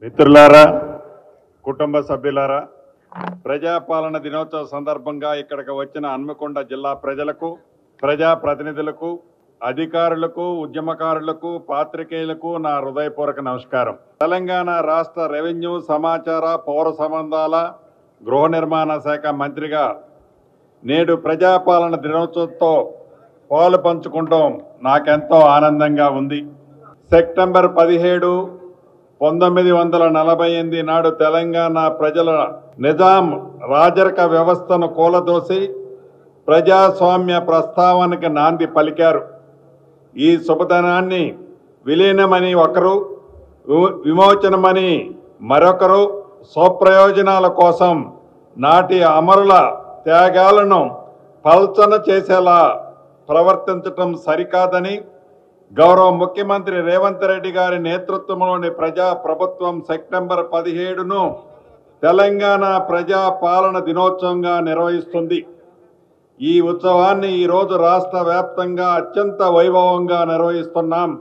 మిత్రులారా, కుటుంబ సభ్యులారా, ప్రజాపాలన దినోత్సవ సందర్భంగా ఇక్కడికి వచ్చిన హన్మకొండ జిల్లా ప్రజలకు, ప్రజాప్రతినిధులకు, అధికారులకు, ఉద్యమకారులకు, పాత్రికేయులకు నా హృదయపూర్వక నమస్కారం. తెలంగాణ రాష్ట్ర రెవెన్యూ, సమాచార, పౌర సంబంధాల, గృహ నిర్మాణ శాఖ మంత్రిగా నేడు ప్రజాపాలన దినోత్సవంతో పాలు పంచుకుంటాం నాకెంతో ఆనందంగా ఉంది. సెప్టెంబర్ 17, 1948 నాడు తెలంగాణ ప్రజల నిజాం రాజరిక వ్యవస్థను కూలదోసి ప్రజాస్వామ్య ప్రస్తావనకి నాంది పలికారు. ఈ శుభదినాన్ని విలీనమని ఒకరు, విమోచనమని మరొకరు స్వప్రయోజనాల కోసం నాటి అమరుల త్యాగాలను పల్చన చేసేలా ప్రవర్తించటం సరికాదని గౌరవ ముఖ్యమంత్రి రేవంత్ రెడ్డి గారి నేతృత్వంలోని ప్రజా ప్రభుత్వం సెప్టెంబర్ 17ను తెలంగాణ ప్రజా పాలన దినోత్సవంగా నిర్వహిస్తుంది. ఈ ఉత్సవాన్ని ఈరోజు రాష్ట్ర వ్యాప్తంగా అత్యంత వైభవంగా నిర్వహిస్తున్నాం.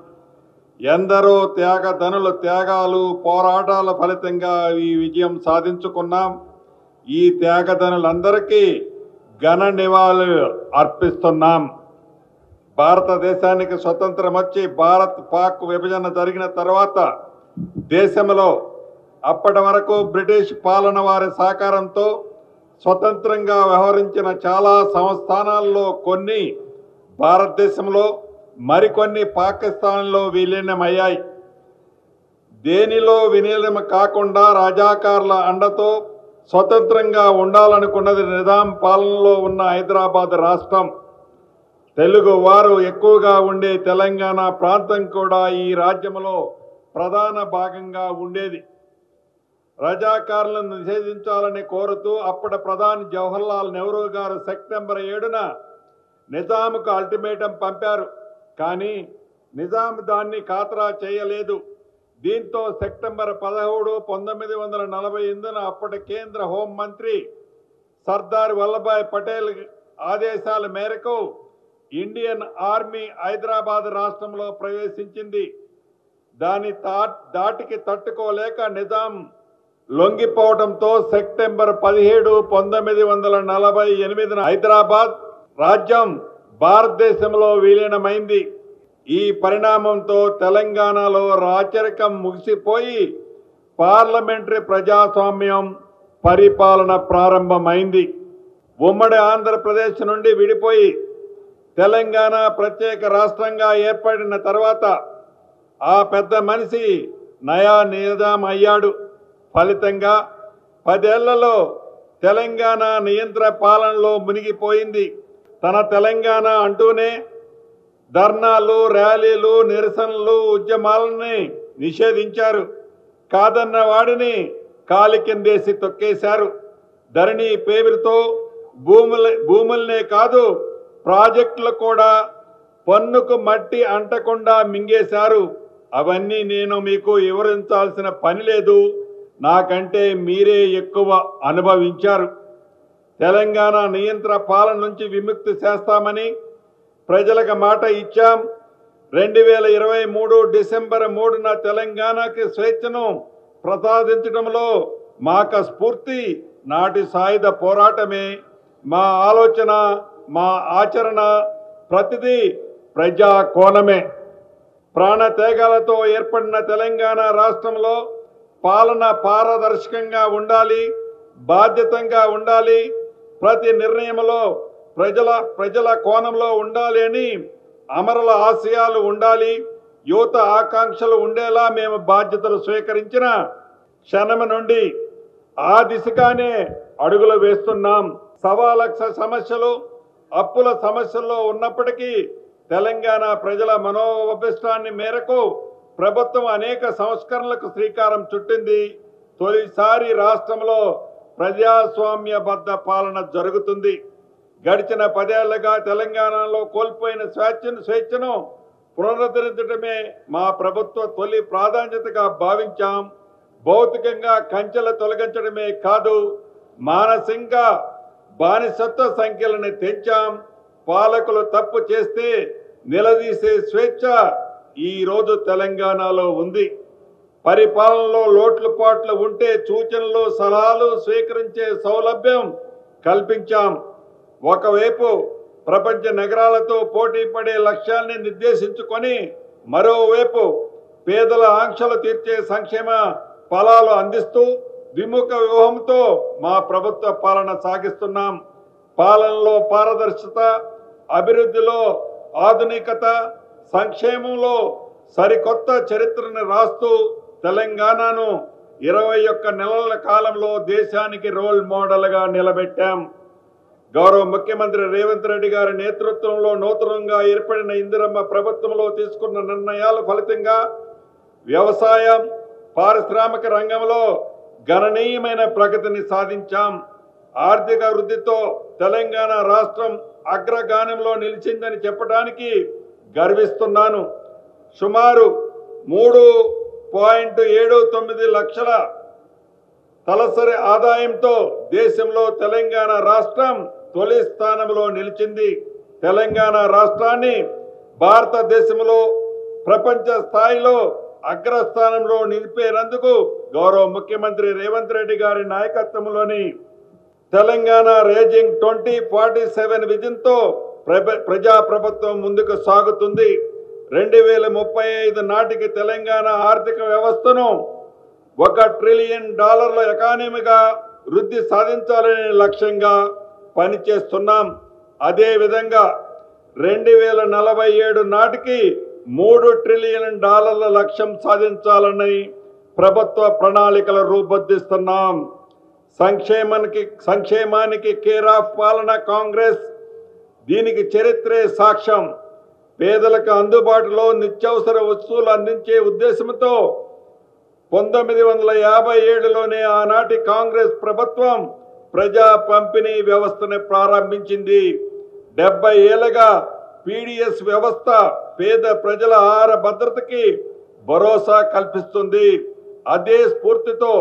ఎందరో త్యాగధనుల త్యాగాలు, పోరాటాల ఫలితంగా ఈ విజయం సాధించుకున్నాం. ఈ త్యాగధనులందరికీ ఘన నివాళులు అర్పిస్తున్నాం. భారతదేశానికి స్వతంత్రం వచ్చి భారత్ పాక్ విభజన జరిగిన తర్వాత దేశంలో అప్పటి వరకు బ్రిటిష్ పాలన వారి సహకారంతో స్వతంత్రంగా వ్యవహరించిన చాలా సంస్థానాల్లో కొన్ని భారతదేశంలో, మరికొన్ని పాకిస్తాన్లో విలీనమయ్యాయి. దేనిలో విలీనం కాకుండా రజాకార్ల అండతో స్వతంత్రంగా ఉండాలనుకున్నది నిజాం పాలనలో ఉన్న హైదరాబాద్ రాష్ట్రం. తెలుగు వారు ఎక్కువగా ఉండే తెలంగాణ ప్రాంతం కూడా ఈ రాజ్యంలో ప్రధాన భాగంగా ఉండేది. రజాకారులను నిషేధించాలని కోరుతూ అప్పటి ప్రధాని జవహర్లాల్ నెహ్రూ గారు సెప్టెంబర్ 7న నిజాంకు అల్టిమేటం పంపారు. కానీ నిజాం దాన్ని ఖాతరా చేయలేదు. దీంతో సెప్టెంబర్ 17, 1948న అప్పటి కేంద్ర హోంమంత్రి సర్దార్ వల్లభాయ్ పటేల్ ఆదేశాల మేరకు ఇండియన్ ఆర్మీ హైదరాబాద్ రాష్ట్రంలో ప్రవేశించింది. దాని దాటికి తట్టుకోలేక నిజాం లొంగిపోవడంతో సెప్టెంబర్ 17, 1948న హైదరాబాద్ రాజ్యం భారతదేశంలో విలీనమైంది. ఈ పరిణామంతో తెలంగాణలో రాచరికం ముగిసిపోయి పార్లమెంటరీ ప్రజాస్వామ్యం పరిపాలన ప్రారంభమైంది. ఉమ్మడి ఆంధ్రప్రదేశ్ నుండి విడిపోయి తెలంగాణ ప్రత్యేక రాష్ట్రంగా ఏర్పడిన తర్వాత ఆ పెద్ద మనిషి నయా నిజాం అయ్యాడు. ఫలితంగా 10 ఏళ్లలో తెలంగాణ నియంత్రణ పాలనలో మునిగిపోయింది. తన తెలంగాణ అంటూనే ధర్నాలు, ర్యాలీలు, నిరసనలు, ఉద్యమాలని నిషేధించారు. కాదన్న వాడిని కాలి కిందేసి తొక్కేశారు. ధరణి పేరుతో భూములనే కాదు, ప్రాజెక్టులు కూడా పన్నుకు మట్టి అంటకుండా మింగేశారు. అవన్నీ నేను మీకు వివరించాల్సిన పని లేదు, నాకంటే మీరే ఎక్కువ అనుభవించారు. తెలంగాణ నియంత్రణ పాలన నుంచి విముక్తి చేస్తామని ప్రజలకు మాట ఇచ్చాం. 2023 డిసెంబర్ 3న తెలంగాణకి స్వేచ్ఛను ప్రసాదించడంలో మాకు స్ఫూర్తి నాటి సాయుధ పోరాటమే. మా ఆలోచన, మా ఆచరణ ప్రతిదీ ప్రజా కోణమే. ప్రాణత్యాగాలతో ఏర్పడిన తెలంగాణ రాష్ట్రంలో పాలన పారదర్శకంగా ఉండాలి, బాధ్యతంగా ఉండాలి, ప్రతి నిర్ణయంలో ప్రజల కోణంలో ఉండాలి అని అమరుల ఆశయాలు ఉండాలి, యువత ఆకాంక్షలు ఉండేలా మేము బాధ్యతలు స్వీకరించిన క్షణం నుండి ఆ దిశగానే అడుగులు వేస్తున్నాం. 1.25 లక్ష సమస్యలు, అప్పుల సమస్యల్లో ఉన్నప్పటికీ తెలంగాణ ప్రజల మనోభిష్టాన్ని మేరకు ప్రభుత్వం అనేక సంస్కరణలకు శ్రీకారం చుట్టింది. తొలిసారి రాష్ట్రంలో ప్రజాస్వామ్యబద్ధ పాలన జరుగుతుంది. గడిచిన 10 ఏళ్లుగా తెలంగాణలో కోల్పోయిన స్వేచ్ఛను పునరుద్ధరించడమే మా ప్రభుత్వ తొలి ప్రాధాన్యతగా భావించాం. భౌతికంగా కంచెలు తొలగించడమే కాదు, మానసికంగా బానిసత్వ సంఖ్యలను తెంచాం. పాలకులు తప్పు చేస్తే నిలదీసే స్వేచ్ఛ ఈ రోజు తెలంగాణలో ఉంది. పరిపాలనలో లోట్లుపాట్లు ఉంటే సూచనలు సలహాలు స్వీకరించే సౌలభ్యం కల్పించాం. ఒకవైపు ప్రపంచ నగరాలతో పోటీ పడే లక్ష్యాన్ని నిర్దేశించుకొని మరోవైపు పేదల ఆంక్షలు తీర్చే సంక్షేమ ఫలాలు అందిస్తూ విముఖ వ్యూహంతో మా ప్రభుత్వ పాలన సాగిస్తున్నాం. పాలనలో పారదర్శకత, అభివృద్ధిలో ఆధునికత, సంక్షేమంలో సరికొత్త చరిత్రను రాస్తూ తెలంగాణను 21 నెలల కాలంలో దేశానికి రోల్ మోడల్గా నిలబెట్టాం. గౌరవ ముఖ్యమంత్రి రేవంత్ రెడ్డి గారి నేతృత్వంలో నూతనంగా ఏర్పడిన ఇందిరమ్మ ప్రభుత్వంలో తీసుకున్న నిర్ణయాల ఫలితంగా వ్యవసాయం, పారిశ్రామిక రంగంలో గణనీయమైన ప్రగతిని సాధించాం. ఆర్థిక వృద్ధితో తెలంగాణ రాష్ట్రం అగ్రగానంలో నిలిచిందని చెప్పడానికి గర్విస్తున్నాను. సుమారు 3.79 లక్షల తలసరి ఆదాయంతో దేశంలో తెలంగాణ రాష్ట్రం తొలి స్థానంలో నిలిచింది. తెలంగాణ రాష్ట్రాన్ని భారతదేశంలో ప్రపంచ స్థాయిలో అగ్రస్థానంలో నిలిపేందుకు గౌరవ ముఖ్యమంత్రి రేవంత్ రెడ్డి గారి నాయకత్వంలోని తెలంగాణ రేజింగ్ 2047 విజన్తో ప్రజాప్రభుత్వం ముందుకు సాగుతుంది. 2035 నాటికి తెలంగాణ ఆర్థిక వ్యవస్థను $1 ట్రిలియన్ ఎకానమీగా వృద్ధి సాధించాలనే లక్ష్యంగా పనిచేస్తున్నాం. అదేవిధంగా 2047 నాటికి $3 ట్రిలియన్ లక్ష్యం సాధించాలని ప్రభుత్వ ప్రణాళికలు రూపొందిస్తున్నాం. సంక్షేమానికి కేర్ ఆఫ్ పాలన కాంగ్రెస్, దీనికి చరిత్రే సాక్ష్యం. పేదలకు అందుబాటులో నిత్యావసర వస్తువులు అందించే ఉద్దేశంతో 1957లోనే ఆనాటి కాంగ్రెస్ ప్రభుత్వం ప్రజా పంపిణీ వ్యవస్థను ప్రారంభించింది. 70 ఏళ్లుగా పీడీఎస్ వ్యవస్థ పేద ప్రజల ఆహార భద్రతకి భరోసా కల్పిస్తుంది. అదే స్ఫూర్తితో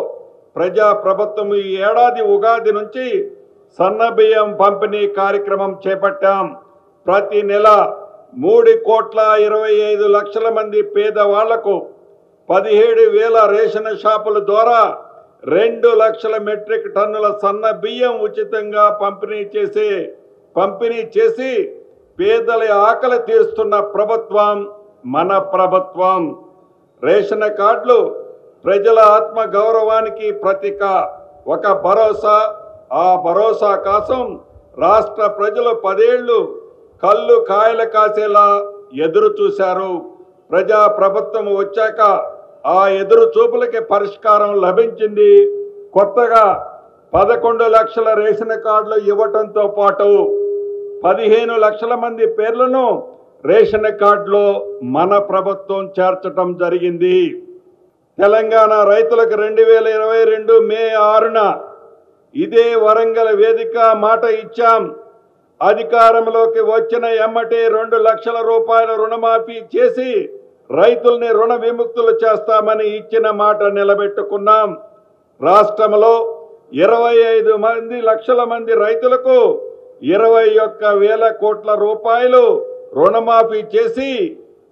ప్రజా ప్రభుత్వం ఈ ఏడాది ఉగాది నుంచి సన్నబియ్యం పంపిణీ కార్యక్రమం చేపట్టాం. ప్రతి నెల 3,25,00,000 మంది పేదవాళ్లకు 17,000 రేషన్ షాపుల ద్వారా 2 లక్షల మెట్రిక్ టన్నుల సన్న బియ్యం ఉచితంగా పంపిణీ చేసి పేదల ఆకలి తీరుస్తున్న ప్రభుత్వం మన ప్రభుత్వం. రేషన్ కార్డులు ప్రజల ఆత్మ గౌరవానికి ప్రతీక, ఒక భరోసా. ఆ భరోసా కోసం రాష్ట్ర ప్రజలు 10 ఏళ్లు కళ్ళు కాయలు కాసేలా ఎదురు చూశారు. ప్రజా ప్రభుత్వం వచ్చాక ఆ ఎదురు చూపులకి పరిష్కారం లభించింది. కొత్తగా 11 లక్షల రేషన్ కార్డులు ఇవ్వటంతో పాటు 15 లక్షల మంది పేర్లను రేషన్ కార్డులో మన ప్రభుత్వం చేర్చడం జరిగింది. తెలంగాణ రైతులకు 2022 మే 6న ఇదే వరంగల్ వేదిక మాట ఇచ్చాం. అధికారంలోకి వచ్చిన ఎమ్మటే 2 లక్షల రూపాయల రుణమాఫీ చేసి రైతుల్ని రుణ విముక్తులు చేస్తామని ఇచ్చిన మాట నిలబెట్టుకున్నాం. రాష్ట్రంలో 25 లక్షల మంది రైతులకు 21,000 కోట్ల రూపాయలు రుణమాఫీ చేసి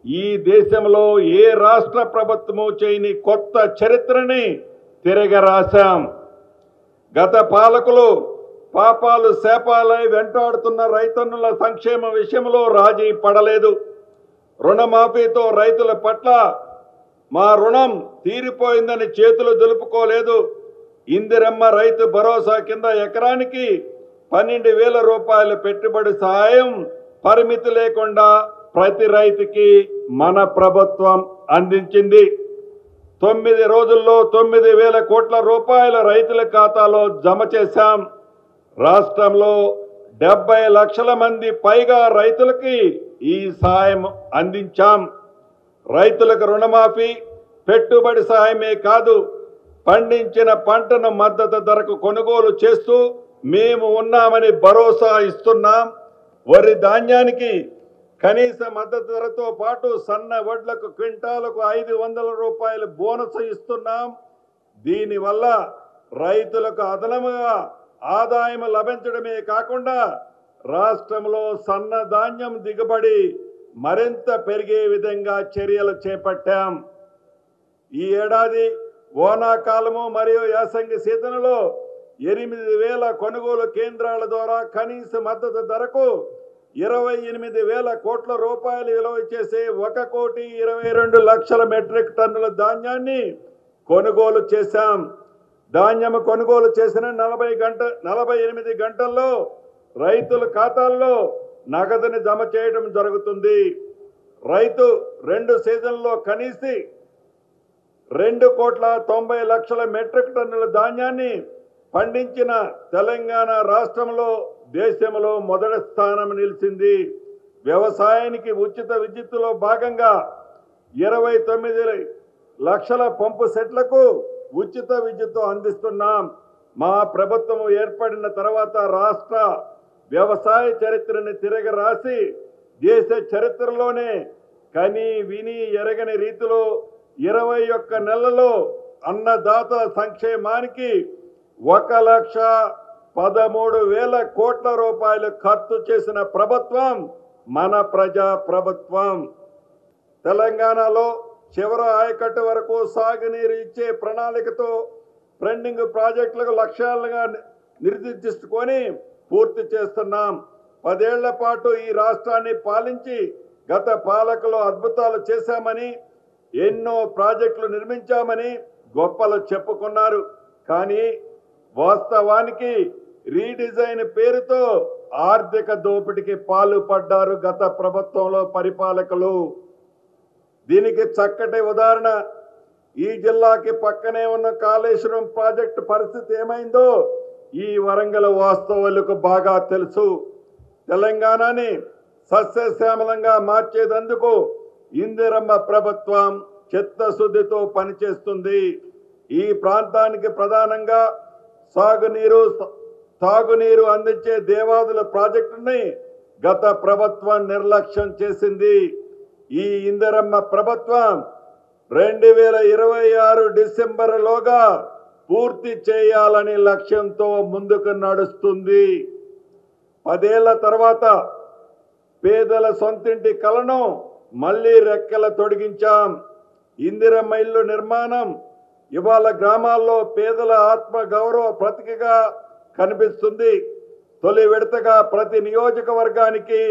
ఈ దేశంలో ఏ రాష్ట్ర ప్రభుత్వము చేయని కొత్త చరిత్రని తిరగరాశాం. గత పాలకులు పాపాలు శాపాలై వెంటాడుతున్న రైతన్నుల సంక్షేమ విషయంలో రాజీ పడలేదు. రుణమాఫీతో రైతుల పట్ల మా రుణం తీరిపోయిందని చేతులు దులుపుకోలేదు. ఇందిరమ్మ రైతు భరోసా కింద ఎకరానికి 12,000 రూపాయల పెట్టుబడి సహాయం పరిమితి లేకుండా ప్రతి రైతుకి మన ప్రభుత్వం అందించింది. 9 రోజుల్లో 9,000 కోట్ల రూపాయల రైతుల ఖాతాలో జమ చేశాం. రాష్ట్రంలో 70 లక్షల మంది పైగా రైతులకి ఈ సాయం అందించాం. రైతులకు రుణమాఫీ, పెట్టుబడి సహాయమే కాదు, పండించిన పంటను మద్దతు ధరకు కొనుగోలు చేస్తూ మేము ఉన్నామని భరోసా ఇస్తున్నాం. వరి ధాన్యానికి కనీస మద్దతు ధరతో పాటు సన్న వడ్లకు క్వింటాలకు 500 రూపాయలు బోనస్ ఇస్తున్నాం. దీనివల్ల రైతులకు అదనముగా ఆదాయం లభించడమే కాకుండా రాష్ట్రంలో సన్న ధాన్యం దిగుబడి మరింత పెరిగే విధంగా చర్యలు చేపట్టాం. ఈ ఏడాది వానాకాలము మరియు యాసంగి సీజన్లో 8,000 కొనుగోలు కేంద్రాల ద్వారా కనీస మద్దతు ధరకు 28,000 కోట్ల రూపాయలు విలువ చేసే 1,22,00,000 మెట్రిక్ టన్నుల ధాన్యాన్ని కొనుగోలు చేశాం. ధాన్యం కొనుగోలు చేసిన 48 గంటల్లో రైతుల ఖాతాల్లో నగదుని జమ చేయడం జరుగుతుంది. రైతు 2 సీజన్లో కనీసి 2,90,00,000 మెట్రిక్ టన్నుల ధాన్యాన్ని పండించిన తెలంగాణ రాష్ట్రంలో దేశంలో మొదటి స్థానం నిలిచింది. వ్యవసాయానికి ఉచిత విద్యుత్తులో భాగంగా 29 లక్షల పంపు సెట్లకు ఉచిత విద్యుత్తు అందిస్తున్నాం. మా ప్రభుత్వం ఏర్పడిన తర్వాత రాష్ట్ర వ్యవసాయ చరిత్రని తిరగ రాసి దేశ చరిత్రలోనే కని విని ఎరగని రీతిలో 21 నెలల్లో అన్నదాతల సంక్షేమానికి 1,13,000 కోట్ల రూపాయలు ఖర్చు చేసిన ప్రభుత్వం మన ప్రజా ప్రభుత్వం. తెలంగాణలో చివరి ఆయకట్టు వరకు సాగునీరు ఇచ్చే ప్రణాళికతో పెండింగ్ ప్రాజెక్టులకు లక్ష్యాలుగా నిర్దేశించుకొని పూర్తి చేస్తున్నాం. 10 ఏళ్ల పాటు ఈ రాష్ట్రాన్ని పాలించి గత పాలకులు అద్భుతాలు చేశామని, ఎన్నో ప్రాజెక్టులు నిర్మించామని గొప్పలు చెప్పుకున్నారు. కానీ వాస్తవానికి రీడిజైన్ పేరుతో ఆర్థిక దోపిడీకి పాల్పడ్డారు గత ప్రభుత్వంలో పరిపాలకులు. దీనికి చక్కటి ఉదాహరణ ఈ జిల్లాకి పక్కనే ఉన్న కాళేశ్వరం ప్రాజెక్టు పరిస్థితి ఏమైందో ఈ వరంగల్ వాస్తవాలకు బాగా తెలుసు. తెలంగాణని సస్యశ్యామలంగా మార్చేందుకు ఇందిరమ్మ ప్రభుత్వం చిత్తశుద్ధితో పనిచేస్తుంది. ఈ ప్రాంతానికి ప్రధానంగా తాగునీరు అందించే దేవాదుల ప్రాజెక్టుని గత ప్రభుత్వం నిర్లక్ష్యం చేసింది. ఈ ఇందిరమ్మ ప్రభుత్వం 2026 డిసెంబర్లోగా పూర్తి చేయాలని లక్ష్యంతో ముందుకు నడుస్తుంది. 10 ఏళ్ల తర్వాత పేదల సొంతింటి కలను మళ్లీ రెక్కల తొడిగించాం. ఇందిరమ్మ ఇల్లు నిర్మాణం ఇవాళ గ్రామాల్లో పేదల ఆత్మ గౌరవ ప్రతీకగా కనిపిస్తుంది. తొలి విడతగా ప్రతి నియోజకవర్గానికి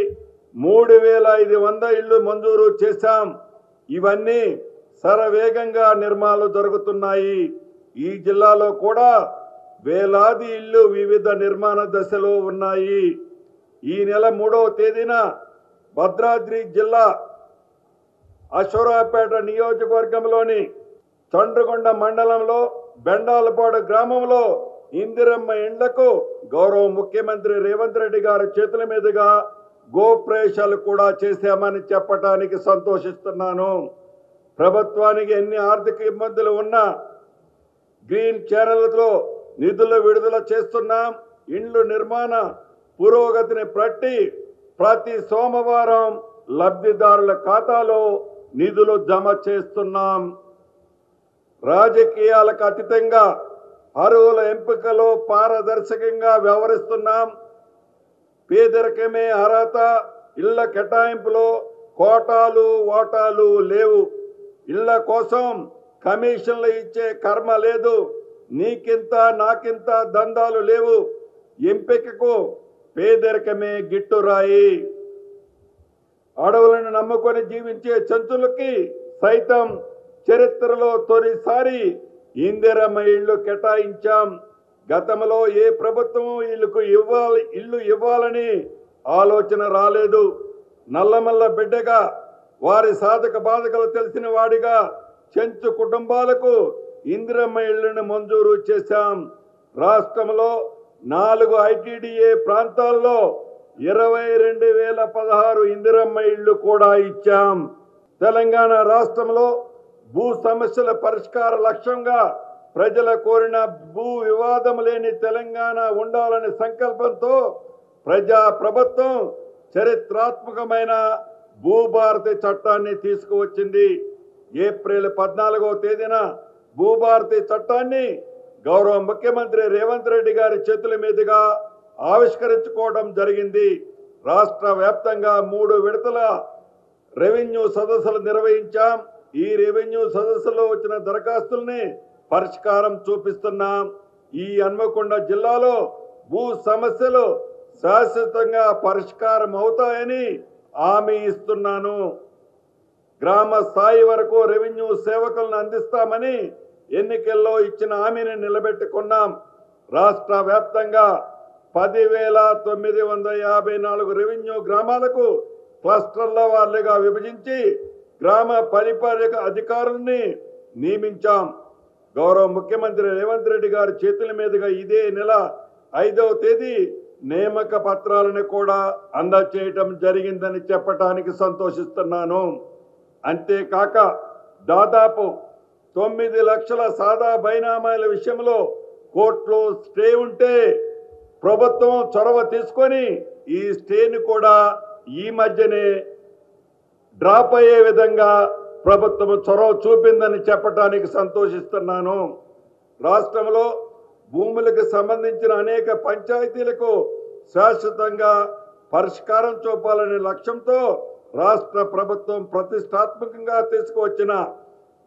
3,500 ఇళ్లు మంజూరు చేశాం. ఇవన్నీ శరవేగంగా నిర్మాణాలు జరుగుతున్నాయి. ఈ జిల్లాలో కూడా వేలాది ఇళ్లు వివిధ నిర్మాణ దశలో ఉన్నాయి. ఈ నెల 3వ తేదీన భద్రాద్రి జిల్లా అశ్వరావుపేట నియోజకవర్గంలోని చండ్రగొండ మండలంలో బెండాలపాడు గ్రామంలో ఇందిరమ్మ ఇండ్లకు గౌరవ ముఖ్యమంత్రి రేవంత్ రెడ్డి గారి చేతుల మీదుగా గోప్రవేశాలు కూడా చేశామని చెప్పడానికి సంతోషిస్తున్నాను. ప్రభుత్వానికి ఎన్ని ఆర్థిక ఇబ్బందులు ఉన్నా గ్రీన్ ఛానల్తో నిధులు విడుదల చేస్తున్నాం. ఇండ్లు నిర్మాణ పురోగతిని ప్రతి సోమవారం లబ్ధిదారుల ఖాతాలో నిధులు జమ చేస్తున్నాం. రాజకీయాలకు అతీతంగా అర్హుల ఎంపికలో పారదర్శకంగా వ్యవహరిస్తున్నాం. పేదరికమే అర్హత, ఇళ్ల కేటాయింపులో కోటాలు ఓటాలు లేవు. ఇళ్ల కోసం కమిషన్లు ఇచ్చే కర్మ లేదు. నీకింత నాకింత దందాలు లేవు. ఎంపికకు పేదరికమే గిట్టురాయి. అడవులను నమ్ముకొని జీవించే జంతువులకి సైతం చరిత్రలో తొలిసారి ఇందిరమ్మ ఇళ్లు కేటాయించాం. గతంలో ఏ ప్రభుత్వం ఇల్లు ఇవ్వాలని ఆలోచన రాలేదు. నల్లమల్ల బిడ్డగా వారి సాధక బాధకలు తెలిసిన వాడిగా చెంచు కుటుంబాలకు ఇందిరమ్మ ఇళ్లను మంజూరు చేశాం. రాష్ట్రంలో 4 ఐటీడీఏ ప్రాంతాల్లో 22,016 ఇందిరమ్మ ఇళ్లు కూడా ఇచ్చాం. తెలంగాణ రాష్ట్రంలో భూ సమస్యల పరిష్కార లక్ష్యంగా ప్రజల కోరిన భూ వివాదం లేని తెలంగాణ ఉండాలనే సంకల్పంతో ప్రజా ప్రభుత్వం చరిత్రాత్మకమైన భూభారతి చట్టాన్ని తీసుకువచ్చింది. ఏప్రిల్ 14వ తేదీన భూభారతి చట్టాన్ని గౌరవ ముఖ్యమంత్రి రేవంత్ రెడ్డి గారి చేతుల మీదుగా ఆవిష్కరించుకోవడం జరిగింది. రాష్ట్ర వ్యాప్తంగా 3 విడతల రెవెన్యూ సదస్సులు నిర్వహించాం. ఈ రెవెన్యూ సదస్సులో వచ్చిన దరఖాస్తుల్ని పరిష్కారం చూపిస్తున్నాం. ఈ హన్మకొండ జిల్లాలో భూ సమస్యలు శాశ్వతంగా పరిష్కారం అవుతాయని హామీ ఇస్తున్నాను. గ్రామ స్థాయి వరకు రెవెన్యూ సేవకులను అందిస్తామని ఎన్నికల్లో ఇచ్చిన హామీని నిలబెట్టుకున్నాం. రాష్ట్ర వ్యాప్తంగా 10,954 రెవెన్యూ గ్రామాలకు క్లస్టర్ల వారీగా విభజించి గ్రామ పరిపాలక అధికారుల్ని నియమించాం. గౌరవ ముఖ్యమంత్రి రేవంత్ రెడ్డి గారి చేతుల మీదుగా ఇదే నెల 5వ తేదీ నియామక పత్రాలను కూడా అందజేయటం జరిగిందని చెప్పడానికి సంతోషిస్తున్నాను. అంతేకాక దాదాపు 9 లక్షల సాదా బైనామాల విషయంలో కోర్టులో స్టే ఉంటే ప్రభుత్వం చొరవ తీసుకొని ఈ స్టేని కూడా ఈ మధ్యనే డ్రాప్ అయ్యే విధంగా ప్రభుత్వం చొరవ చూపిందని చెప్పడానికి సంతోషిస్తున్నాను. రాష్ట్రంలో భూములకు సంబంధించిన అనేక పంచాయతీలకు శాశ్వతంగా పరిష్కారం చూపాలనే లక్ష్యంతో రాష్ట్ర ప్రభుత్వం ప్రతిష్టాత్మకంగా తీసుకువచ్చిన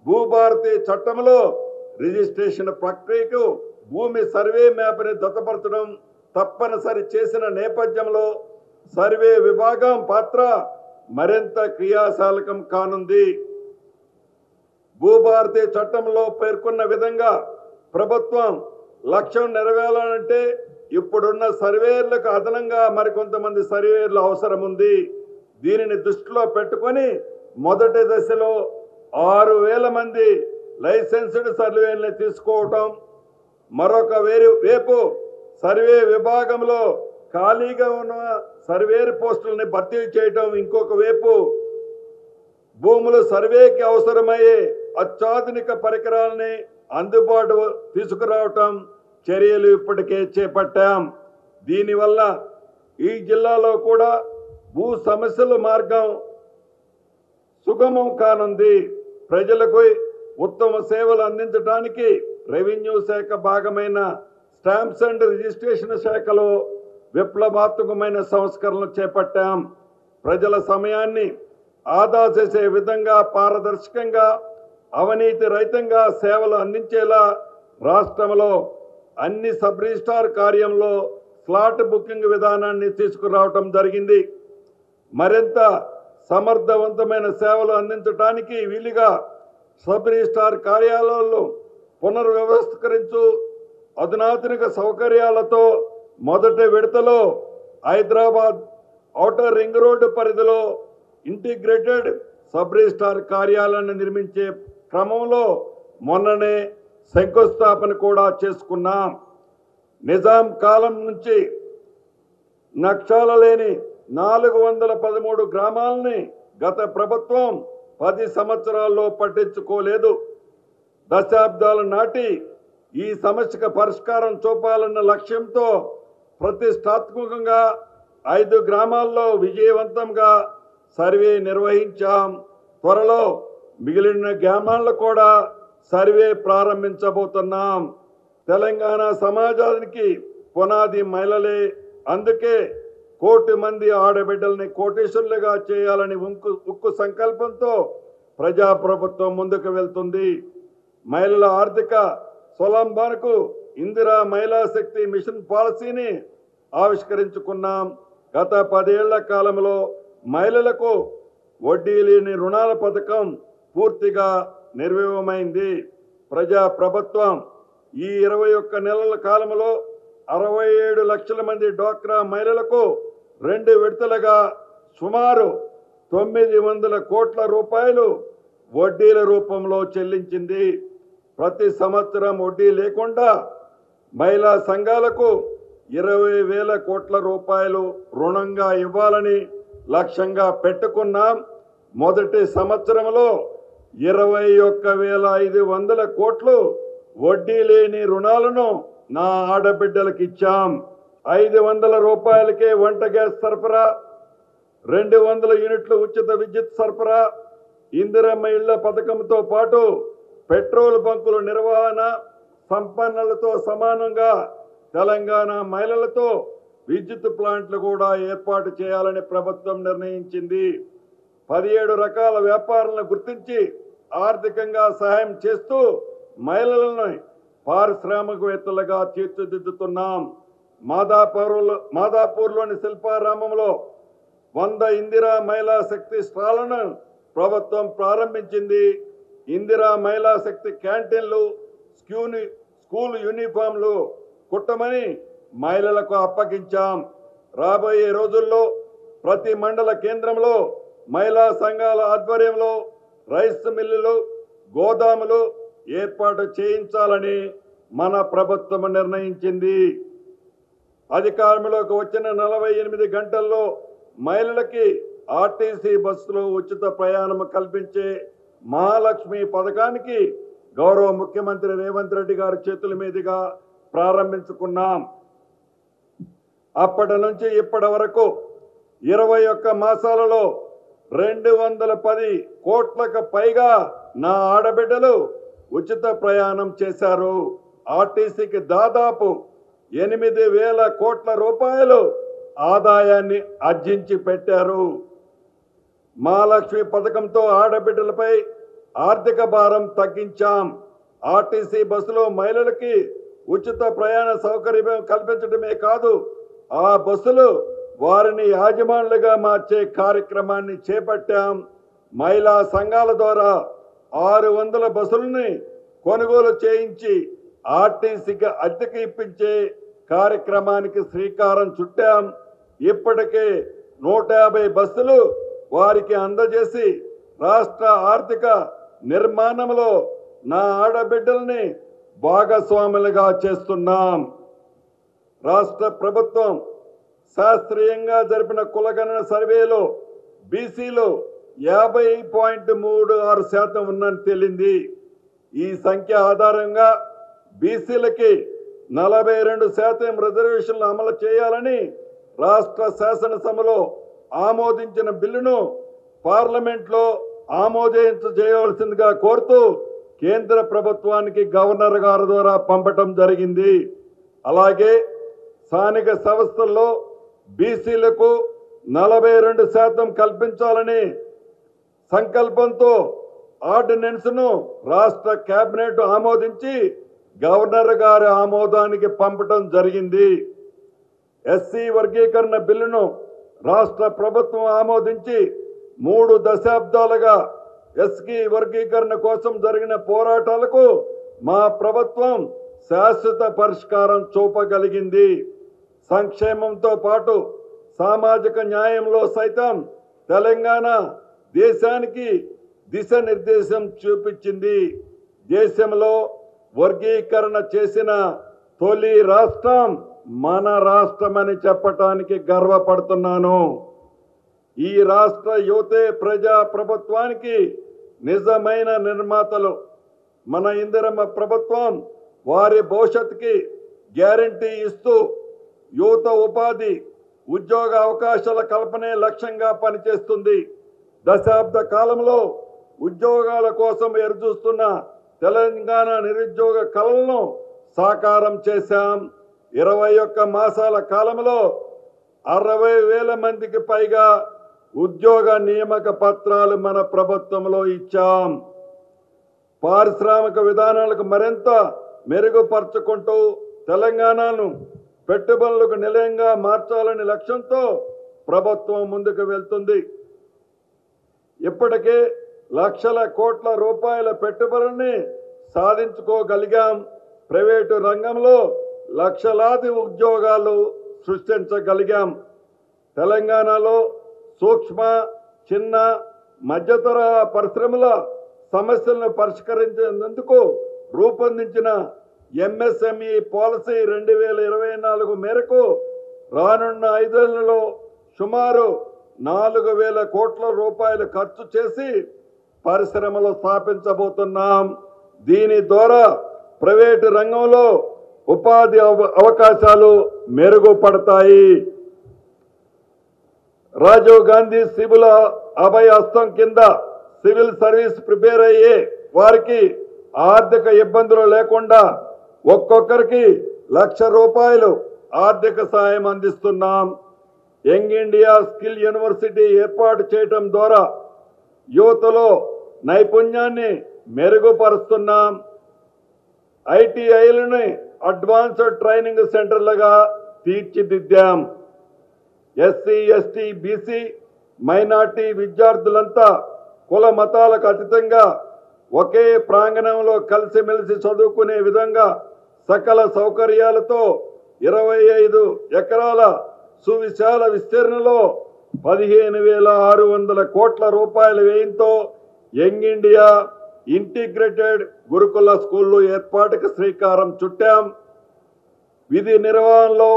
భూభారతి చట్టంలో రిజిస్ట్రేషన్ ప్రక్రియకు భూమి సర్వే మ్యాప్ని దత్తపరచడం తప్పనిసరి చేసిన నేపథ్యంలో సర్వే విభాగం పాత్ర మరింత క్రియాశీలకం కానుంది. భూభారతి చట్టంలో పేర్కొన్న విధంగా ప్రభుత్వం లక్ష్యం నెరవేరాలంటే ఇప్పుడున్న సర్వేర్లకు అదనంగా మరికొంతమంది సర్వేర్లు అవసరం ఉంది. దీనిని దృష్టిలో పెట్టుకొని మొదటి దశలో 6,000 మంది లైసెన్స్డ్ సర్వేర్ని తీసుకోవటం, మరొక వైపు సర్వే విభాగంలో ఖాళీగా ఉన్న సర్వేర్ పోస్టులని భర్తీ చేయటం, ఇంకొక వైపు భూముల సర్వేకి అవసరమయ్యే అత్యాధునిక పరికరాలని అందుబాటు తీసుకురావటం చర్యలు ఇప్పటికే చేపట్టాం. దీనివల్ల ఈ జిల్లాలో కూడా భూ సమస్యల మార్గం సుగమం కానుంది. ప్రజలకు ఉత్తమ సేవలు అందించడానికి రెవెన్యూ శాఖ భాగమైన స్టాంప్స్ అండ్ రిజిస్ట్రేషన్ శాఖలో విప్లవాత్మకమైన సంస్కరణలు చేపట్టాం. ప్రజల సమయాన్ని ఆదా చేసే విధంగా పారదర్శకంగా అవినీతి రహితంగా సేవలు అందించేలా రాష్ట్రంలో అన్ని సబ్ రిజిస్ట్రార్ కార్యంలో స్లాట్ బుకింగ్ విధానాన్ని తీసుకురావటం జరిగింది. మరింత సమర్థవంతమైన సేవలు అందించడానికి వీలుగా సబ్ రిజిస్ట్రార్ కార్యాలయాల్లో పునర్వ్యవస్థీకరించు అధునాతనిక సౌకర్యాలతో మొదటి విడతలో హైదరాబాద్ ఔటర్ రింగ్ రోడ్డు పరిధిలో ఇంటిగ్రేటెడ్ సబ్ రిజిస్ట్రార్ కార్యాలయాన్ని నిర్మించే క్రమంలో మొన్ననే శంకుస్థాపన కూడా చేసుకున్నాం. నిజాం కాలం నుంచి నక్షాల లేని 413 గ్రామాలని గత ప్రభుత్వం 10 సంవత్సరాల్లో పట్టించుకోలేదు. దశాబ్దాల నాటి ఈ సమస్యకు పరిష్కారం చూపాలన్న లక్ష్యంతో ప్రతిష్టాత్మకంగా 5 గ్రామాల్లో విజయవంతంగా సర్వే నిర్వహించాం. త్వరలో మిగిలిన గ్రామాల్లో కూడా సర్వే ప్రారంభించబోతున్నాం. తెలంగాణ సమాజానికి పునాది మహిళలే. అందుకే 1 కోటి మంది ఆడబిడ్డల్ని కోటేశ్వరులుగా చేయాలని ఉక్కు సంకల్పంతో ప్రజాప్రభుత్వం ముందుకు వెళ్తుంది. మహిళల ఆర్థిక స్వలంబనకు ఇందిరా మహిళా శక్తి మిషన్ పాలసీని ఆవిష్కరించుకున్నాం. గత 10 ఏళ్ల కాలంలో మహిళలకు వడ్డీ లేని రుణాల పథకం పూర్తిగా నిర్వీర్యమైంది. ప్రజా ప్రభుత్వం ఈ 21 నెలల కాలంలో 67 లక్షల మంది డ్వాక్రా మహిళలకు 2 విడతలుగా సుమారు 900 కోట్ల రూపాయలు వడ్డీల రూపంలో చెల్లించింది. ప్రతి సంవత్సరం వడ్డీ లేకుండా మహిళా సంఘాలకు 20,000 కోట్ల రూపాయలు రుణంగా ఇవ్వాలని లక్ష్యంగా పెట్టుకున్నాం. మొదటి సంవత్సరంలో 21,500 కోట్లు వడ్డీ లేని రుణాలను నా ఆడబిడ్డలకు ఇచ్చాం. 500 రూపాయలకే వంట గ్యాస్ సరఫరా, 200 యూనిట్ల ఉచిత విద్యుత్ సరఫరా, ఇందిరమ్మ ఇళ్ల పథకంతో పాటు పెట్రోల్ బంకుల నిర్వహణ, సంపన్నులతో సమానంగా తెలంగాణ మహిళలతో విద్యుత్ ప్లాంట్లు కూడా ఏర్పాటు చేయాలని ప్రభుత్వం నిర్ణయించింది. 17 రకాల వ్యాపారాలను గుర్తించి ఆర్థికంగా సహాయం చేస్తూ మహిళలను పారిశ్రామికవేత్తలుగా తీర్చిదిద్దుతున్నాం. మాదాపూర్లోని శిల్పారామంలో 100 ఇందిరా మహిళా శక్తి స్టాళ్లను ప్రభుత్వం ప్రారంభించింది. ఇందిరా మహిళా శక్తి క్యాంటీన్లు, స్కూల్ యూనిఫామ్లు కుట్టమని మహిళలకు అప్పగించాం. రాబోయే రోజుల్లో ప్రతి మండల కేంద్రంలో మహిళా సంఘాల ఆధ్వర్యంలో రైస్ మిల్లులు, గోదాములు ఏర్పాటు చేయించాలని మన ప్రభుత్వం నిర్ణయించింది. అధికారంలోకి వచ్చిన 48 గంటల్లో మహిళలకి ఆర్టీసీ బస్సులో ఉచిత ప్రయాణం కల్పించే మహాలక్ష్మి పథకానికి గౌరవ ముఖ్యమంత్రి రేవంత్ రెడ్డి గారి చేతుల మీదుగా ప్రారంభించుకున్నాం. అప్పటి నుంచి ఇప్పటి వరకు 21 మాసాలలో 210 కోట్లకు పైగా నా ఆడబిడ్డలు ఉచిత ప్రయాణం చేశారు. ఆర్టీసీకి దాదాపు 8,000 కోట్ల రూపాయలు ఆదాయాన్ని ఆర్జించి పెట్టారు. మహాలక్ష్మి పథకంతో ఆడబిడ్డలపై ఆర్థిక భారం తగ్గించాం. ఆర్టీసీ బస్సులో మహిళలకి ఉచిత ప్రయాణ సౌకర్యం కల్పించడమే కాదు, ఆ బస్సులు వారిని యాజమానులుగా మార్చే కార్యక్రమాన్ని చేపట్టాం. మహిళా సంఘాల ద్వారా 600 బస్సులని కొనుగోలు చేయించి ఆర్టీసీకి అద్దెకి ఇప్పించే కార్యక్రమానికి శ్రీకారం చుట్టాం. ఇప్పటికే 150 బస్సులు వారికి అందజేసి రాష్ట్ర ఆర్థిక నిర్మాణంలో నా ఆడబిడ్డల్ని భాగస్వాములుగా చేస్తున్నాం. రాష్ట్ర ప్రభుత్వం శాస్త్రీయంగా జరిపిన కులగణన సర్వేలో బీసీలు 50.36% ఉందని తేలింది. ఈ సంఖ్య ఆధారంగా బీసీలకి 42% రిజర్వేషన్లు అమలు చేయాలని రాష్ట్ర శాసనసభలో ఆమోదించిన బిల్లును పార్లమెంట్లో చేయవలసిందిగా కోరుతూ కేంద్ర ప్రభుత్వానికి గవర్నర్ గారి ద్వారా పంపటం జరిగింది. అలాగే స్థానిక సంస్థల్లో బీసీలకు 42% కల్పించాలని సంకల్పంతో ఆర్డినెన్స్ ను రాష్ట్ర కేబినెట్ ఆమోదించి గవర్నర్ గారి ఆమోదానికి పంపటం జరిగింది. ఎస్సీ వర్గీకరణ బిల్లును రాష్ట్ర ప్రభుత్వం ఆమోదించి 3 దశాబ్దాలుగా ఎస్సీ వర్గీకరణ కోసం జరిగిన పోరాటాలకు మా ప్రభుత్వం శాశ్వత పరిష్కారం చూపగలిగింది. సంక్షేమంతో పాటు సామాజిక న్యాయంలో సైతం తెలంగాణ దేశానికి దిశానిర్దేశం చూపించింది. దేశంలో వర్గీకరణ చేసిన తొలి రాష్ట్రం మన రాష్ట్రమని చెప్పటానికి గర్వపడుతున్నాను. ఈ రాష్ట్ర యువతే ప్రజా ప్రభుత్వానికి నిజమైన నిర్మాతలు. మన ఇందిరమ్మ ప్రభుత్వం వారి భవిష్యత్తుకి గ్యారంటీ ఇస్తూ యువత ఉపాధి, ఉద్యోగ అవకాశాల కల్పనే లక్ష్యంగా పనిచేస్తుంది. దశాబ్ద కాలంలో ఉద్యోగాల కోసం ఎదురుచూస్తున్న తెలంగాణ నిరుద్యోగ కళలను సాకారం చేశాం. 21 మాసాల కాలంలో 60,000 మందికి పైగా ఉద్యోగ నియామక పత్రాలు మన ప్రభుత్వంలో ఇచ్చాం. పారిశ్రామిక విధానాలకు మరింత మెరుగుపరుచుకుంటూ తెలంగాణను పెట్టుబడులకు నిలయంగా మార్చాలనే లక్ష్యంతో ప్రభుత్వం ముందుకు వెళ్తుంది. ఇప్పటికే లక్షల కోట్ల రూపాయల పెట్టుబడుల్ని సాధించుకోగలిగాం. ప్రైవేటు రంగంలో లక్షలాది ఉద్యోగాలు సృష్టించగలిగాం. తెలంగాణలో సూక్ష్మ, చిన్న, మధ్యతరహా పరిశ్రమల సమస్యలను పరిష్కరించేందుకు రూపొందించిన ఎంఎస్ఎంఈ పాలసీ 2024 మేరకు రానున్న 5 ఏళ్లలో సుమారు 4,000 కోట్ల రూపాయలు ఖర్చు చేసి పరిశ్రమలు స్థాపించబోతున్నాం. దీని ద్వారా ప్రైవేటు రంగంలో ఉపాధి అవకాశాలు మెరుగుపడతాయి. రాజీవ్ గాంధీ సివిల్ అభయ హస్తం కింద సివిల్ సర్వీస్ ప్రిపేర్ అయ్యే వారికి ఆర్థిక ఇబ్బందులు లేకుండా ఒక్కొక్కరికి ₹1,00,000 ఆర్థిక సాయం అందిస్తున్నాం. యంగ్ ఇండియా స్కిల్ యూనివర్సిటీ ఏర్పాటు చేయడం ద్వారా యువతలో నైపుణ్యాన్ని మెరుగుపరుస్తున్నాం. ఐటీఐలని అడ్వాన్స్డ్ ట్రైనింగ్ సెంటర్లుగా తీర్చిదిద్దాం. ఎస్సీ, ఎస్టీ, బీసీ, మైనార్టీ విద్యార్థులంతా కుల మతాలకు అతీతంగా ఒకే ప్రాంగణంలో కలిసిమెలిసి చదువుకునే విధంగా సకల సౌకర్యాలతో 25 ఎకరాల సువిశాల విస్తీర్ణంలో 15,600 కోట్ల రూపాయల వ్యయంతో యంగ్ ఇండియా ఇంటిగ్రేటెడ్ గురుకుల స్కూళ్లు ఏర్పాటుకు శ్రీకారం చుట్టాం. విధి నిర్వహణలో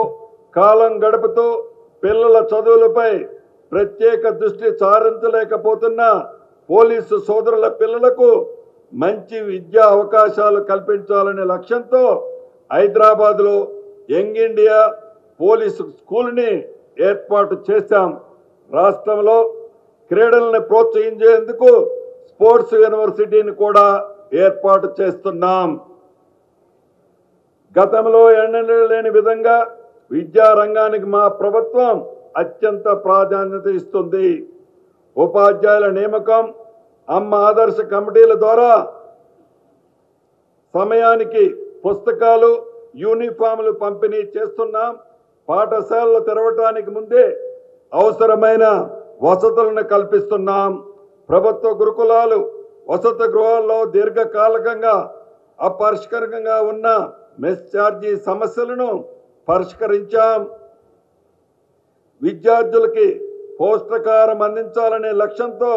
కాలం గడుపుతూ పిల్లల చదువులపై ప్రత్యేక దృష్టి సారించలేకపోతున్న పోలీసు సోదరుల పిల్లలకు మంచి విద్యా అవకాశాలు కల్పించాలనే లక్ష్యంతో హైదరాబాద్లో యంగ్ ఇండియా పోలీసు స్కూల్ని ఏర్పాటు చేశాం. రాష్ట్రంలో క్రీడలను ప్రోత్సహించేందుకు స్పోర్ట్స్ యూనివర్సిటీని కూడా ఏర్పాటు చేస్తున్నాం. గతంలో ఎన్నడూ లేని విధంగా విద్యా రంగానికి మా ప్రభుత్వం అత్యంత ప్రాధాన్యత ఇస్తుంది. ఉపాధ్యాయుల నియామకం, అమ్మ ఆదర్శ కమిటీల ద్వారా సమయానికి పుస్తకాలు, యూనిఫామ్లు పంపిణీ చేస్తున్నాం. పాఠశాలలు తెరవటానికి ముందే అవసరమైన వసతులను కల్పిస్తున్నాం. ప్రభుత్వ గురుకులాలు, వసతి గృహాల్లో దీర్ఘకాలికంగా అపరిష్కరంగా ఉన్న మెస్ ఛార్జీ సమస్యలను పరిష్కరించాం. విద్యార్థులకి పౌష్టికాహారం అందించాలనే లక్ష్యంతో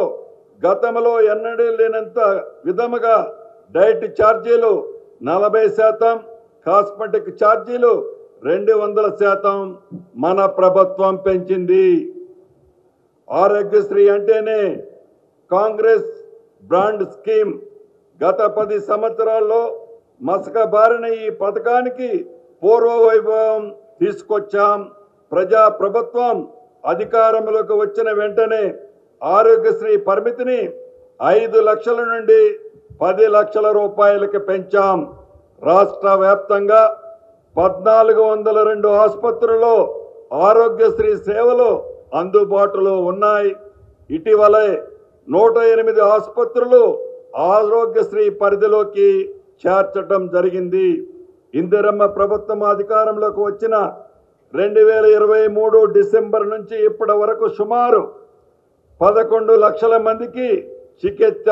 గతంలో ఎన్నడూ లేనంత విధముగా డైట్ ఛార్జీలు 40%, కాస్మెటిక్ ఛార్జీలు 200% మన ప్రభుత్వం పెంచింది. ఆరోగ్యశ్రీ అంటేనే కాంగ్రెస్ బ్రాండ్ స్కీమ్. గత 10 సంవత్సరాల్లో మసకబారిన ఈ పథకానికి పూర్వ వైభవం తీసుకొచ్చాం. ప్రజా ప్రభుత్వం అధికారంలోకి వచ్చిన వెంటనే ఆరోగ్యశ్రీ పరిమితిని 5 లక్షల నుండి 10 లక్షల రూపాయలకి పెంచాం. రాష్ట్ర వ్యాప్తంగా 1402 ఆసుపత్రుల్లో ఆరోగ్యశ్రీ సేవలు అందుబాటులో ఉన్నాయి. ఇటీవలే 108 ఆసుపత్రులు ఆరోగ్యశ్రీ పరిధిలోకి చేర్చడం జరిగింది. ఇందిరమ్మ ప్రభుత్వం అధికారంలోకి వచ్చిన 2023 డిసెంబర్ నుంచి ఇప్పటి వరకు సుమారు 11 లక్షల మందికి చికిత్స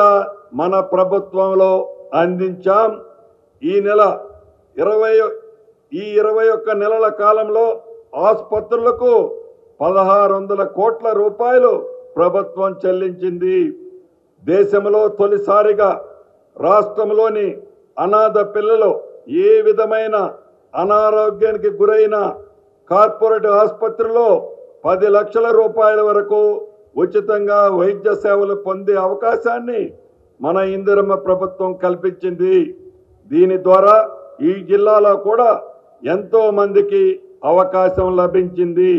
మన ప్రభుత్వంలో అందించాం. ఈ 21 నెలల కాలంలో ఆసుపత్రులకు 1600 కోట్ల రూపాయలు ప్రభుత్వం చెల్లించింది. దేశంలో తొలిసారిగా రాష్ట్రంలోని అనాథ పిల్లలు ఏ విధమైన అనారోగ్యానికి గురైన కార్పొరేట్ ఆసుపత్రిలో 10 లక్షల రూపాయల వరకు ఉచితంగా వైద్య సేవలు పొందే అవకాశాన్ని మన ఇందిరమ్మ ప్రభుత్వం కల్పించింది. దీని ద్వారా ఈ జిల్లాలో కూడా ఎంతో మందికి అవకాశం లభించింది.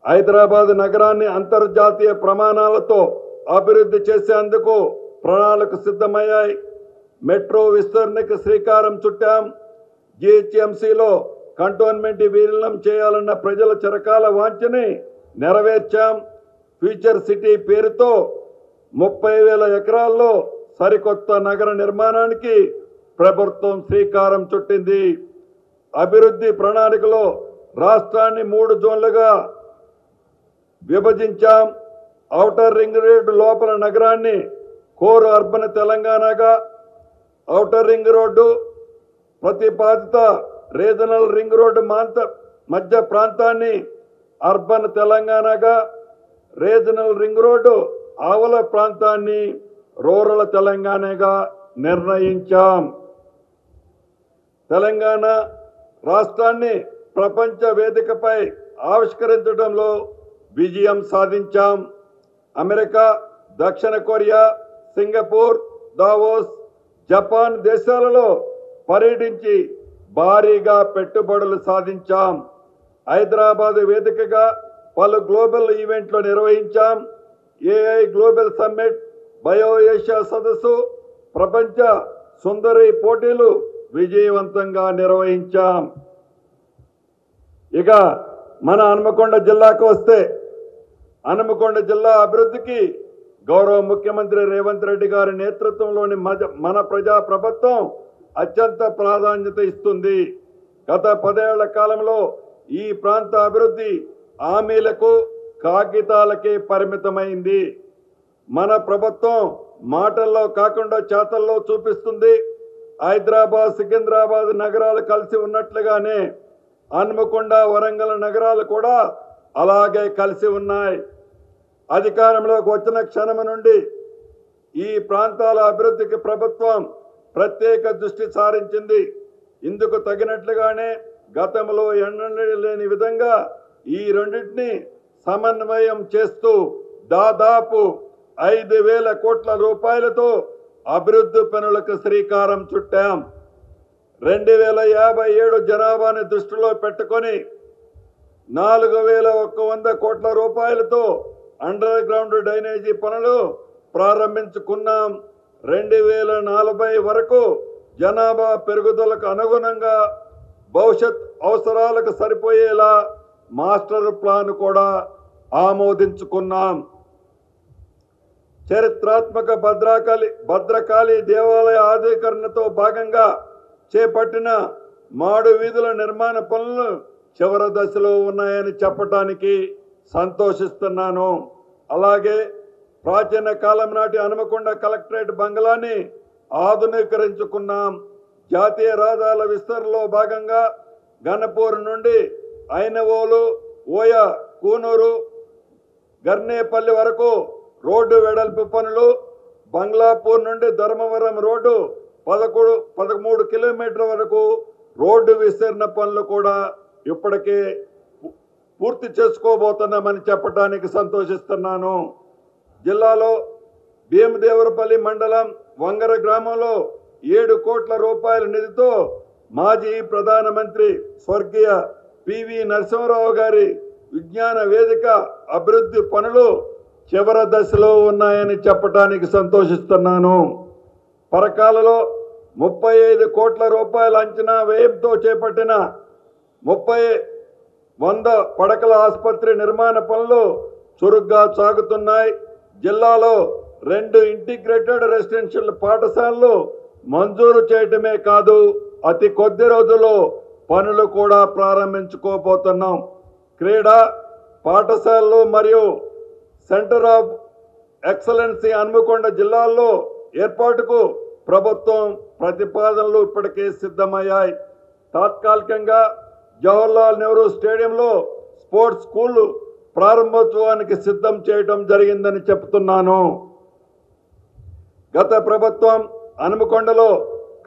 హైదరాబాద్ నగరాన్ని అంతర్జాతీయ ప్రమాణాలతో అభివృద్ధి చేసేందుకు ప్రణాళిక సిద్ధమయ్యాయి. మెట్రో విస్తరణకు శ్రీకారం చుట్టాం. జిహెచ్ఎంసీలో కంటోన్మెంట్ విలీనం చేయాలన్న ప్రజల చిరకాల వాంఛని నెరవేర్చాం. ఫ్యూచర్ సిటీ పేరుతో 30,000 ఎకరాల్లో సరికొత్త నగర నిర్మాణానికి ప్రభుత్వం శ్రీకారం చుట్టింది. అభివృద్ధి ప్రణాళికలో రాష్ట్రాన్ని 3 జోన్లుగా విభజించాం. ఔటర్ రింగ్ రోడ్డు లోపల నగరాన్ని కోర్ అర్బన్ తెలంగాణగా, ఔటర్ రింగ్ రోడ్డు ప్రతిపాదిత రీజనల్ రింగ్ రోడ్డు మధ్య ప్రాంతాన్ని అర్బన్ తెలంగాణగా, రీజనల్ రింగ్ రోడ్డు ఆవల ప్రాంతాన్ని రూరల్ తెలంగాణగా నిర్ణయించాం. తెలంగాణ రాష్ట్రాన్ని ప్రపంచ వేదికపై ఆవిష్కరించడంలో విజయం సాధించాం. అమెరికా, దక్షిణ కొరియా, సింగపూర్, దావోస్, జపాన్ దేశాలలో పర్యటించి భారీగా పెట్టుబడులు సాధించాం. హైదరాబాద్ వేదికగా పలు గ్లోబల్ ఈవెంట్లు నిర్వహించాం. AI global summit, bio Asia సదస్సు, ప్రపంచ సుందరి పోటీలు విజయవంతంగా నిర్వహించాం. ఇక మన హన్మకొండ జిల్లాకు వస్తే, హన్మకొండ జిల్లా అభివృద్ధికి గౌరవ ముఖ్యమంత్రి రేవంత్ రెడ్డి గారి నేతృత్వంలోని మన ప్రజా ప్రభుత్వం అత్యంత ప్రాధాన్యత ఇస్తుంది. గత 10 ఏళ్ల కాలంలో ఈ ప్రాంత అభివృద్ధి హామీలకు కాగితాలకే పరిమితమైంది. మన ప్రభుత్వం మాటల్లో కాకుండా చేతల్లో చూపిస్తుంది. హైదరాబాద్, సికింద్రాబాద్ నగరాలు కలిసి ఉన్నట్లుగానే హన్మకొండ, వరంగల్ నగరాలు కూడా అలాగే కలిసి ఉన్నాయి. అధికారంలోకి వచ్చిన క్షణం నుండి ఈ ప్రాంతాల అభివృద్ధికి ప్రభుత్వం ప్రత్యేక దృష్టి సారించింది. ఇందుకు తగినట్లుగానే గతంలో ఎన్నడూ లేని విధంగా ఈ రెండింటిని సమన్వయం చేస్తూ దాదాపు 5,000 కోట్ల రూపాయలతో అభివృద్ధి పనులకు శ్రీకారం చుట్టాం. 2057 జనాభాని దృష్టిలో పెట్టుకొని 4,100 కోట్ల రూపాయలతో అండర్ గ్రౌండ్ డ్రైనేజీ పనులు ప్రారంభించుకున్నాం. 2040 వరకు జనాభా పెరుగుదలకు అనుగుణంగా భవిష్యత్ అవసరాలకు సరిపోయేలా మాస్టర్ ప్లాన్ కూడా ఆమోదించుకున్నాం. చరిత్రాత్మక భద్రకాళి దేవాలయ ఆధునీకరణతో భాగంగా చేపట్టిన మాడు వీధుల నిర్మాణ పనులు చివరి దశలో ఉన్నాయని చెప్పడానికి సంతోషిస్తున్నాను. అలాగే ప్రాచీన కాలం నాటి హన్మకొండ కలెక్టరేట్ బంగ్లాని ఆధునీకరించుకున్నాం. జాతీయ రహదారుల విస్తరణలో భాగంగా గణపూర్ నుండి ఐనవోలు, ఓయ, కూనూరు, గర్నేపల్లి వరకు రోడ్డు వెడల్పు పనులు, బంగ్లాపూర్ నుండి ధర్మవరం రోడ్డు 13 కిలోమీటర్ల వరకు రోడ్డు విస్తరణ పనులు కూడా ఇప్పటికే పూర్తి చేసుకోబోతున్నామని చెప్పడానికి సంతోషిస్తున్నాను. జిల్లాలో భీమదేవరపల్లి మండలం వంగర గ్రామంలో 7 కోట్ల రూపాయల నిధితో మాజీ ప్రధానమంత్రి స్వర్గీయ పివి నరసింహారావు గారి విజ్ఞాన వేదిక అభివృద్ధి పనులు చివరి దశలో ఉన్నాయని చెప్పడానికి సంతోషిస్తున్నాను. పరకాలలో 35 కోట్ల రూపాయల అంచనా వ్యయంతో చేపట్టిన 100 పడకల ఆసుపత్రి నిర్మాణ పనులు చురుగ్గా సాగుతున్నాయి. జిల్లాలో 2 ఇంటిగ్రేటెడ్ రెసిడెన్షియల్ పాఠశాలలు మంజూరు చేయటమే కాదు, అతి కొద్ది రోజుల్లో పనులు కూడా ప్రారంభించుకోబోతున్నాం. క్రీడా పాఠశాలలు మరియు సెంటర్ ఆఫ్ ఎక్సలెన్సీ హన్మకొండ జిల్లాల్లో ఏర్పాటుకు ప్రభుత్వం ప్రతిపాదనలు ఇప్పటికే సిద్ధమయ్యాయి. తాత్కాలికంగా జవహర్లాల్ నెహ్రూ స్టేడియంలో స్పోర్ట్స్ స్కూల్ ప్రారంభోత్సవానికి సిద్ధం చేయడం జరిగిందని చెప్తున్నాను. గత ప్రభుత్వం హన్మకొండలో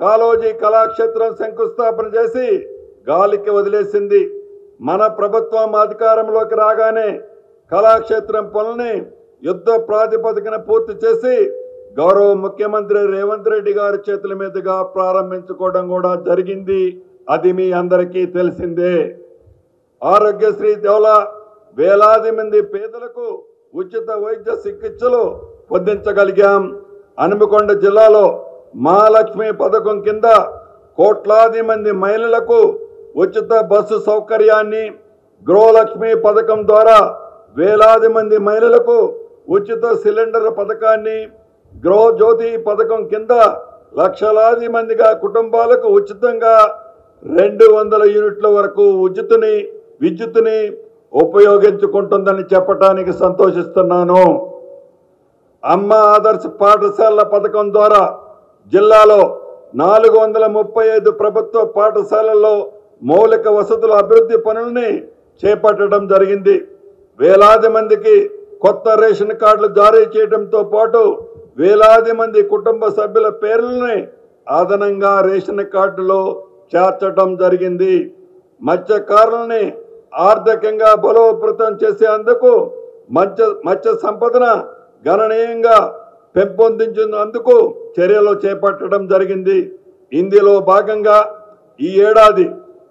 కాళోజీ కళాక్షేత్రం శంకుస్థాపన చేసి గాలికి వదిలేసింది. మన ప్రభుత్వం అధికారంలోకి రాగానే కళాక్షేత్రం పనుల్ని యుద్ధ ప్రాతిపదికన పూర్తి చేసి గౌరవ ముఖ్యమంత్రి రేవంత్ రెడ్డి గారి చేతుల మీదుగా ప్రారంభించుకోవడం కూడా జరిగింది. అది మీ అందరికీ తెలిసిందే. ఆరోగ్యశ్రీ ద్వారా వేలాది మంది పేదలకు ఉచిత వైద్య చికిత్సలు పొందించగలిగాం. హన్మకొండ జిల్లాలో మహాలక్ష్మి పథకం కింద కోట్లాది మంది మహిళలకు ఉచిత బస్సు సౌకర్యాన్ని, గృహలక్ష్మి పథకం ద్వారా వేలాది మంది మహిళలకు ఉచిత సిలిండర్ పథకాన్ని, గృహజ్యోతి పథకం కింద లక్షలాది మందిగా కుటుంబాలకు ఉచితంగా 200 యూనిట్ల వరకు విద్యుత్తుని ఉపయోగించుకుంటుందని చెప్పడానికి సంతోషిస్తున్నాను. అమ్మ ఆదర్శ పాఠశాలల పథకం ద్వారా జిల్లాలో 435 ప్రభుత్వ పాఠశాలల్లో మౌలిక వసతుల అభివృద్ధి పనుల్ని చేపట్టడం జరిగింది. వేలాది మందికి కొత్త రేషన్ కార్డులు జారీ చేయడంతో పాటు వేలాది మంది కుటుంబ సభ్యుల పేర్లని అదనంగా రేషన్ కార్డులో చేర్చడం జరిగింది. మత్స్యకారులని ఆర్థికంగా బలోపేతం చేసేందుకు మత్స్య సంపదన గణనీయంగా పెంపొందించేందుకు చర్యలు చేపట్టడం జరిగింది. ఇందులో భాగంగా ఈ ఏడాది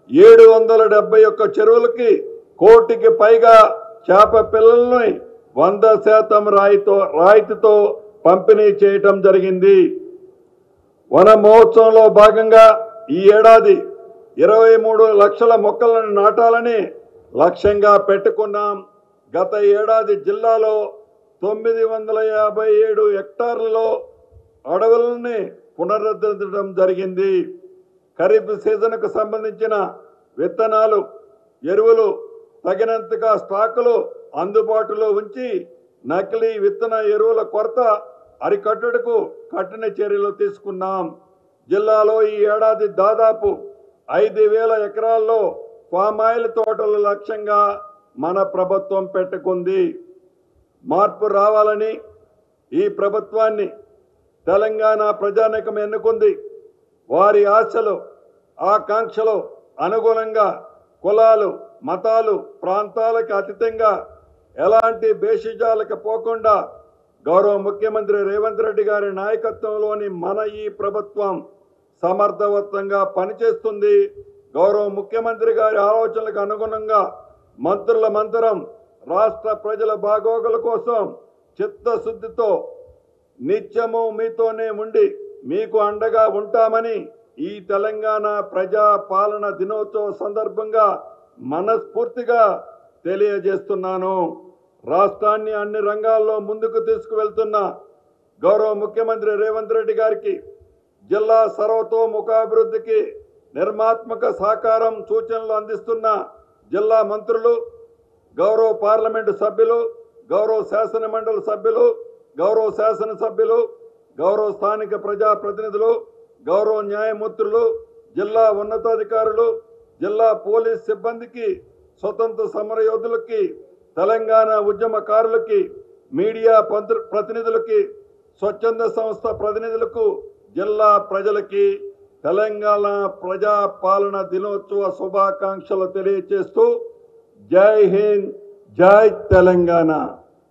771 చెరువులకి 1 కోటికి పైగా చేప పిల్లల్ని 100% రాయితీతో పంపిణీ చేయటం జరిగింది. వన మహోత్సవంలో భాగంగా ఈ ఏడాది 23 లక్షల మొక్కలను నాటాలని లక్ష్యంగా పెట్టుకున్నాం. గత ఏడాది జిల్లాలో 957 హెక్టార్లలో అడవులని పునరుద్ధరించడం జరిగింది. ఖరీఫ్ సీజన్కు సంబంధించిన విత్తనాలు, ఎరువులు తగినంతగా స్టాకులు అందుబాటులో ఉంచి నకిలీ విత్తన ఎరువుల కొరత అరికట్టుటకు కఠిన చర్యలు తీసుకున్నాం. జిల్లాలో ఈ ఏడాది దాదాపు 5,000 ఎకరాల్లో పామాయిల్ తోటల లక్ష్యంగా మన ప్రభుత్వం పెట్టుకుంది. మార్పు రావాలని ఈ ప్రభుత్వాన్ని తెలంగాణ ప్రజానీకం ఎన్నుకుంది. వారి ఆశలు, ఆకాంక్షలు అనుగుణంగా కులాలు, మతాలు, ప్రాంతాలకు అతీతంగా ఎలాంటి భేషజాలకు పోకుండా గౌరవ ముఖ్యమంత్రి రేవంత్ రెడ్డి గారి నాయకత్వంలోని మన ఈ ప్రభుత్వం సమర్థవంతంగా పనిచేస్తుంది. గౌరవ ముఖ్యమంత్రి గారి ఆలోచనలకు అనుగుణంగా మంత్రుల మంతరం రాష్ట్ర ప్రజల బాగోగుల కోసం చిత్తశుద్ధితో నిత్యము మీతోనే ఉండి మీకు అండగా ఉంటామని ఈ తెలంగాణ ప్రజా పాలన దినోత్సవ సందర్భంగా మనస్ఫూర్తిగా తెలియజేస్తున్నాను. రాష్ట్రాన్ని అన్ని రంగాల్లో ముందుకు తీసుకువెళ్తున్న గౌరవ ముఖ్యమంత్రి రేవంత్ రెడ్డి గారికి, జిల్లా సర్వతోముఖాభివృద్ధికి నిర్మాత్మక సహకారం, సూచనలు అందిస్తున్న జిల్లా మంత్రులు, గౌరవ పార్లమెంటు సభ్యులు, గౌరవ శాసనమండలి సభ్యులు, గౌరవ శాసనసభ్యులు, గౌరవ స్థానిక ప్రజాప్రతినిధులు, గౌరవ న్యాయమూర్తులు, జిల్లా ఉన్నతాధికారులు, జిల్లా పోలీస్ సిబ్బందికి, స్వతంత్ర సమరయోధులకి, తెలంగాణ ఉద్యమకారులకి, మీడియా ప్రతినిధులకి, స్వచ్ఛంద సంస్థ ప్రతినిధులకు, జిల్లా ప్రజలకి తెలంగాణ ప్రజా పాలన దినోత్సవ శుభాకాంక్షలు తెలియజేస్తూ జై హింద్, జై తెలంగాణ.